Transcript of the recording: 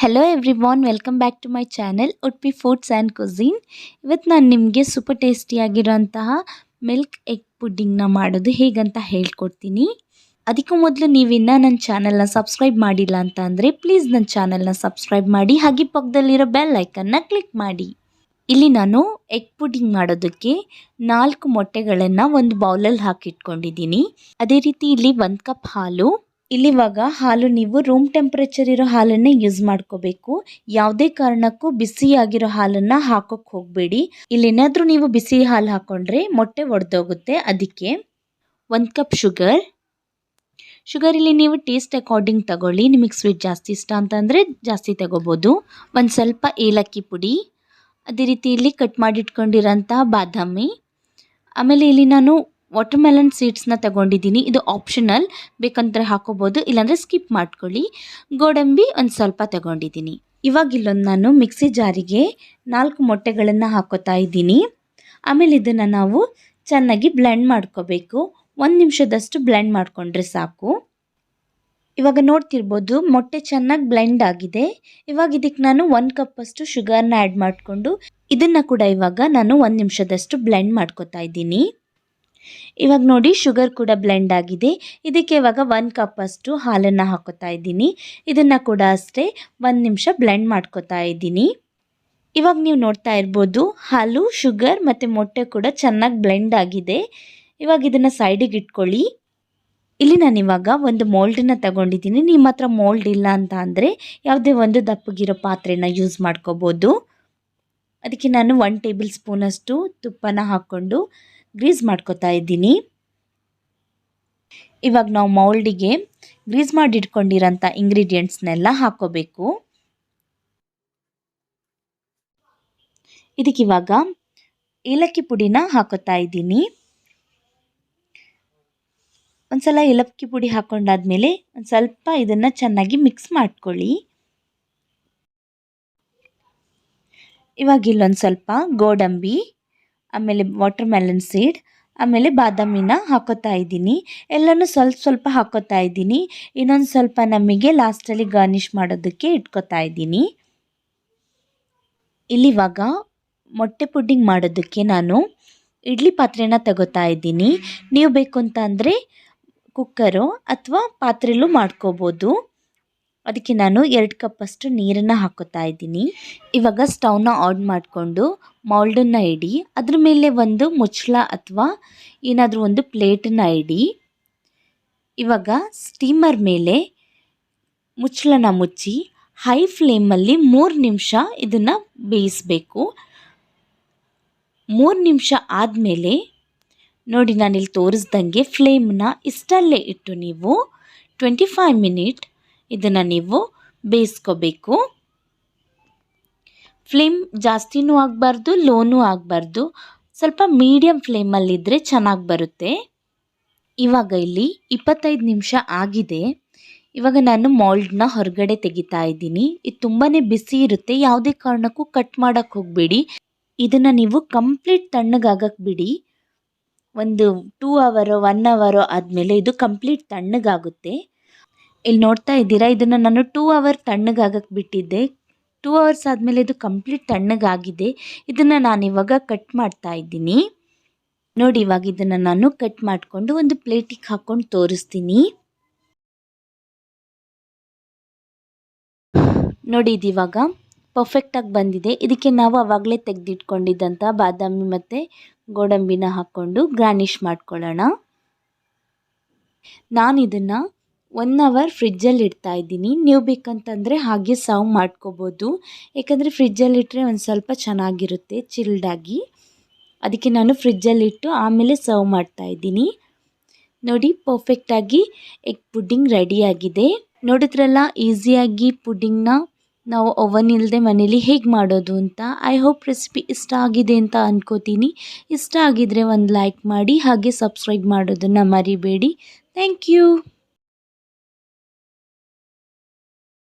Hello everyone, welcome back to my channel Udupi foods and cuisine. ಇವತ್ತು ನಾನು ನಿಮಗೆ super ಟೇಸ್ಟಿಯಾಗಿರೋಂತಹ ಮಿಲ್ಕ್ ಎಗ್ ಪುಡ್ಡಿಂಗ್ನ ಮಾಡೋದು ಹೇಗಂತ ಹೇಳ್ಕೊಡ್ತೀನಿ. ಅದಕ್ಕೂ ಮೊದಲು ನೀವಿನ್ನೂ ನನ್ನ ಚಾನಲ್ನ ಸಬ್ಸ್ಕ್ರೈಬ್ ಮಾಡಿಲ್ಲ ಅಂತ ಅಂದರೆ ಪ್ಲೀಸ್ ನನ್ನ ಚಾನಲ್ನ ಸಬ್ಸ್ಕ್ರೈಬ್ ಮಾಡಿ, ಹಾಗೆ ಪಕ್ಕದಲ್ಲಿರೋ ಬೆಲ್ ಐಕನ್ನ ಕ್ಲಿಕ್ ಮಾಡಿ. ಇಲ್ಲಿ ನಾನು ಎಗ್ ಪುಡ್ಡಿಂಗ್ ಮಾಡೋದಕ್ಕೆ 4 ಮೊಟ್ಟೆಗಳನ್ನು ಒಂದು ಬೌಲಲ್ಲಿ ಹಾಕಿಟ್ಕೊಂಡಿದ್ದೀನಿ. ಅದೇ ರೀತಿ ಇಲ್ಲಿ 1 ಕಪ್ ಹಾಲು. ಇಲ್ಲಿವಾಗ ಹಾಲು ನೀವು ರೂಮ್ ಟೆಂಪ್ರೇಚರ್ ಇರೋ ಹಾಲನ್ನೇ ಯೂಸ್ ಮಾಡ್ಕೋಬೇಕು. ಯಾವುದೇ ಕಾರಣಕ್ಕೂ ಬಿಸಿಯಾಗಿರೋ ಹಾಲನ್ನು ಹಾಕೋಕ್ಕೆ ಹೋಗಬೇಡಿ. ಇಲ್ಲೇನಾದರೂ ನೀವು ಬಿಸಿ ಹಾಲು ಹಾಕ್ಕೊಂಡ್ರೆ ಮೊಟ್ಟೆ ಒಡೆದೋಗುತ್ತೆ. ಅದಕ್ಕೆ 1 ಕಪ್ ಶುಗರ್ ಇಲ್ಲಿ ನೀವು ಟೇಸ್ಟ್ ಅಕಾರ್ಡಿಂಗ್ ತಗೊಳ್ಳಿ. ನಿಮಗೆ ಸ್ವೀಟ್ ಜಾಸ್ತಿ ಇಷ್ಟ ಅಂತಂದರೆ ಜಾಸ್ತಿ ತಗೋಬೋದು. ಒಂದು ಸ್ವಲ್ಪ ಏಲಕ್ಕಿ ಪುಡಿ, ಅದೇ ರೀತಿ ಇಲ್ಲಿ ಕಟ್ ಮಾಡಿಟ್ಕೊಂಡಿರೋಂಥ ಬಾದಾಮಿ, ಆಮೇಲೆ ಇಲ್ಲಿ ನಾನು ವಾಟರ್ಮೆಲನ್ ಸೀಡ್ಸ್ನ ತಗೊಂಡಿದ್ದೀನಿ. ಇದು ಆಪ್ಷನಲ್, ಬೇಕಂದರೆ ಹಾಕೋಬೋದು, ಇಲ್ಲಾಂದರೆ ಸ್ಕಿಪ್ ಮಾಡ್ಕೊಳ್ಳಿ. ಗೋಡಂಬಿ ಒಂದು ಸ್ವಲ್ಪ ತಗೊಂಡಿದ್ದೀನಿ. ಇವಾಗ ಇಲ್ಲೊಂದು ನಾನು ಮಿಕ್ಸಿ ಜಾರಿಗೆ 4 ಮೊಟ್ಟೆಗಳನ್ನು ಹಾಕೋತಾ ಇದ್ದೀನಿ. ಆಮೇಲೆ ಇದನ್ನು ನಾವು ಚೆನ್ನಾಗಿ ಬ್ಲೆಂಡ್ ಮಾಡ್ಕೋಬೇಕು. 1 ನಿಮಿಷದಷ್ಟು ಬ್ಲೆಂಡ್ ಮಾಡಿಕೊಂಡ್ರೆ ಸಾಕು. ಇವಾಗ ನೋಡ್ತಿರ್ಬೋದು ಮೊಟ್ಟೆ ಚೆನ್ನಾಗಿ ಬ್ಲೆಂಡ್ ಆಗಿದೆ. ಇವಾಗ ಇದಕ್ಕೆ ನಾನು 1 ಕಪ್ಪಷ್ಟು ಶುಗರ್ನ ಆ್ಯಡ್ ಮಾಡಿಕೊಂಡು ಇದನ್ನು ಕೂಡ ಇವಾಗ ನಾನು 1 ನಿಮಿಷದಷ್ಟು ಬ್ಲೆಂಡ್ ಮಾಡ್ಕೋತಾ ಇದ್ದೀನಿ. ಇವಾಗ ನೋಡಿ ಶುಗರ್ ಕೂಡ ಬ್ಲೆಂಡ್ ಆಗಿದೆ. ಇದಕ್ಕೆ ಇವಾಗ 1 ಕಪ್ಪಷ್ಟು ಹಾಲನ್ನು ಹಾಕೋತಾ ಇದ್ದೀನಿ. ಇದನ್ನು ಕೂಡ ಅಷ್ಟೇ 1 ನಿಮಿಷ ಬ್ಲೆಂಡ್ ಮಾಡ್ಕೋತಾ ಇದ್ದೀನಿ. ಇವಾಗ ನೀವು ನೋಡ್ತಾ ಇರ್ಬೋದು ಹಾಲು, ಶುಗರ್ ಮತ್ತು ಮೊಟ್ಟೆ ಕೂಡ ಚೆನ್ನಾಗಿ ಬ್ಲೆಂಡ್ ಆಗಿದೆ. ಇವಾಗ ಇದನ್ನು ಸೈಡಿಗೆ ಇಟ್ಕೊಳ್ಳಿ. ಇಲ್ಲಿ ನಾನಿವಾಗ ಒಂದು ಮೋಲ್ಡನ್ನ ತಗೊಂಡಿದ್ದೀನಿ. ನಿಮ್ಮ ಹತ್ರ ಮೋಲ್ಡ್ ಇಲ್ಲ ಅಂತ ಅಂದರೆ ಯಾವುದೇ ಒಂದು ದಪ್ಪಗಿರೋ ಪಾತ್ರೆನ ಯೂಸ್ ಮಾಡ್ಕೋಬೋದು. ಅದಕ್ಕೆ ನಾನು 1 ಟೇಬಲ್ ಸ್ಪೂನಷ್ಟು ತುಪ್ಪನ ಹಾಕ್ಕೊಂಡು ಗ್ರೀಸ್ ಮಾಡ್ಕೋತಾ ಇದ್ದೀನಿ. ಇವಾಗ ನಾವು ಮೌಲ್ಡಿಗೆ ಗ್ರೀಸ್ ಮಾಡಿ ಇಟ್ಕೊಂಡಿರೋಂಥ ಇಂಗ್ರೀಡಿಯೆಂಟ್ಸ್ನೆಲ್ಲ ಹಾಕೋಬೇಕು. ಇದಕ್ಕಿವಾಗ ಏಲಕ್ಕಿ ಪುಡಿನ ಹಾಕೋತಾ ಇದ್ದೀನಿ. ಒಂದ್ಸಲ ಏಲಕ್ಕಿ ಪುಡಿ ಹಾಕೊಂಡಾದ್ಮೇಲೆ ಒಂದು ಸ್ವಲ್ಪ ಇದನ್ನು ಚೆನ್ನಾಗಿ ಮಿಕ್ಸ್ ಮಾಡ್ಕೊಳ್ಳಿ. ಇವಾಗ ಇಲ್ಲೊಂದು ಸ್ವಲ್ಪ ಗೋಡಂಬಿ, ಆಮೇಲೆ ವಾಟರ್ಮೆಲನ್ ಸೀಡ್, ಆಮೇಲೆ ಬಾದಾಮಿನ ಹಾಕೋತಾ ಇದ್ದೀನಿ. ಎಲ್ಲನೂ ಸ್ವಲ್ಪ ಸ್ವಲ್ಪ ಹಾಕೋತಾ ಇದ್ದೀನಿ. ಇನ್ನೊಂದು ಸ್ವಲ್ಪ ನಮಗೆ ಲಾಸ್ಟಲ್ಲಿ ಗಾರ್ನಿಷ್ ಮಾಡೋದಕ್ಕೆ ಇಟ್ಕೋತಾ ಇದ್ದೀನಿ. ಇಲ್ಲಿವಾಗ ಮೊಟ್ಟೆ ಪುಡ್ಡಿಂಗ್ ಮಾಡೋದಕ್ಕೆ ನಾನು ಇಡ್ಲಿ ಪಾತ್ರೆನ ತಗೋತಾ ಇದ್ದೀನಿ. ನೀವು ಬೇಕು ಅಂತ ಅಂದರೆ ಕುಕ್ಕರು ಅಥವಾ ಪಾತ್ರೆಯಲ್ಲೂ ಮಾಡ್ಕೋಬೋದು. ಅದಕ್ಕೆ ನಾನು 2 ಕಪ್ಪಷ್ಟು ನೀರನ್ನು ಹಾಕೋತಾ ಇದ್ದೀನಿ. ಇವಾಗ ಸ್ಟವ್ನ ಆನ್ ಮಾಡಿಕೊಂಡು ಮೌಲ್ಡನ್ನು ಇಡಿ. ಅದ್ರ ಮೇಲೆ ಒಂದು ಮುಚ್ಚಳ ಅಥವಾ ಏನಾದರೂ ಒಂದು ಪ್ಲೇಟನ್ನು ಇಡಿ. ಇವಾಗ ಸ್ಟೀಮರ್ ಮೇಲೆ ಮುಚ್ಚಳನ ಮುಚ್ಚಿ ಹೈ ಫ್ಲೇಮಲ್ಲಿ 3 ನಿಮಿಷ ಇದನ್ನು ಬೇಯಿಸಬೇಕು. 3 ನಿಮಿಷ ಆದಮೇಲೆ ನೋಡಿ ನಾನಿಲ್ಲಿ ತೋರಿಸ್ದಂಗೆ ಫ್ಲೇಮ್ನ ಇಷ್ಟಲ್ಲೇ ಇಟ್ಟು ನೀವು 25 ಮಿನಿಟ್ ಇದನ್ನು ನೀವು ಬೇಯಿಸ್ಕೋಬೇಕು. ಫ್ಲೇಮ್ ಜಾಸ್ತಿನೂ ಆಗಬಾರ್ದು, ಲೋನೂ ಆಗಬಾರ್ದು, ಸ್ವಲ್ಪ ಮೀಡಿಯಮ್ ಫ್ಲೇಮಲ್ಲಿದ್ದರೆ ಚೆನ್ನಾಗಿ ಬರುತ್ತೆ. ಇವಾಗ ಇಲ್ಲಿ 25 ನಿಮಿಷ ಆಗಿದೆ. ಇವಾಗ ನಾನು ಮೌಲ್ಡ್ನ ಹೊರಗಡೆ ತೆಗಿತಾ ಇದ್ದೀನಿ. ಇದು ತುಂಬಾ ಬಿಸಿ ಇರುತ್ತೆ, ಯಾವುದೇ ಕಾರಣಕ್ಕೂ ಕಟ್ ಮಾಡೋಕ್ಕೆ ಹೋಗಬೇಡಿ. ಇದನ್ನು ನೀವು ಕಂಪ್ಲೀಟ್ ತಣ್ಣಗಾಗಕ್ಕೆ ಬಿಡಿ. ಒಂದು 2 ಅವರೋ 1 ಅವರೋ ಆದಮೇಲೆ ಇದು ಕಂಪ್ಲೀಟ್ ತಣ್ಣಗಾಗುತ್ತೆ. ಇಲ್ಲಿ ನೋಡ್ತಾ ಇದ್ದೀರಾ, ಇದನ್ನು ನಾನು 2 ಅವರ್ ತಣ್ಣಗಾಗಕ್ಕೆ ಬಿಟ್ಟಿದ್ದೆ. 2 ಅವರ್ಸ್ ಆದಮೇಲೆ ಇದು ಕಂಪ್ಲೀಟ್ ತಣ್ಣಗಾಗಿದೆ. ಇದನ್ನು ನಾನಿವಾಗ ಕಟ್ ಮಾಡ್ತಾ ಇದ್ದೀನಿ. ನೋಡಿ ಇವಾಗ ಇದನ್ನು ನಾನು ಕಟ್ ಮಾಡಿಕೊಂಡು ಒಂದು ಪ್ಲೇಟಿಗೆ ಹಾಕ್ಕೊಂಡು ತೋರಿಸ್ತೀನಿ. ನೋಡಿ ಇದಿವಾಗ ಪರ್ಫೆಕ್ಟಾಗಿ ಬಂದಿದೆ. ಇದಕ್ಕೆ ನಾವು ಆವಾಗಲೇ ತೆಗೆದಿಟ್ಕೊಂಡಿದ್ದಂಥ ಬಾದಾಮಿ ಮತ್ತು ಗೋಡಂಬಿನ ಹಾಕ್ಕೊಂಡು ಗಾರ್ನಿಷ್ ಮಾಡ್ಕೊಳ್ಳೋಣ. ನಾನು ಇದನ್ನು 1 ಅವರ್ ಫ್ರಿಜ್ಜಲ್ಲಿ ಇಡ್ತಾ ಇದ್ದೀನಿ. ನೀವು ಬೇಕಂತಂದರೆ ಹಾಗೆ ಸರ್ವ್ ಮಾಡ್ಕೋಬೋದು. ಯಾಕಂದರೆ ಫ್ರಿಜ್ಜಲ್ಲಿಟ್ಟರೆ ಒಂದು ಸ್ವಲ್ಪ ಚೆನ್ನಾಗಿರುತ್ತೆ ಚಿಲ್ಡಾಗಿ. ಅದಕ್ಕೆ ನಾನು ಫ್ರಿಜ್ಜಲ್ಲಿಟ್ಟು ಆಮೇಲೆ ಸರ್ವ್ ಮಾಡ್ತಾ ಇದ್ದೀನಿ. ನೋಡಿ ಪರ್ಫೆಕ್ಟಾಗಿ ಎಗ್ ಪುಡ್ಡಿಂಗ್ ರೆಡಿಯಾಗಿದೆ. ನೋಡಿದ್ರಲ್ಲ ಈಸಿಯಾಗಿ ಪುಡ್ಡಿಂಗ್ನ ನಾವು ಓವನ್ ಇಲ್ಲದೆ ಮನೇಲಿ ಹೇಗೆ ಮಾಡೋದು ಅಂತ. ಐ ಹೋಪ್ ರೆಸಿಪಿ ಇಷ್ಟ ಆಗಿದೆ ಅಂತ ಅಂದ್ಕೋತೀನಿ. ಇಷ್ಟ ಆಗಿದರೆ ಒಂದು ಲೈಕ್ ಮಾಡಿ, ಹಾಗೆ ಸಬ್ಸ್ಕ್ರೈಬ್ ಮಾಡೋದನ್ನು ಮರಿಬೇಡಿ. Thank you.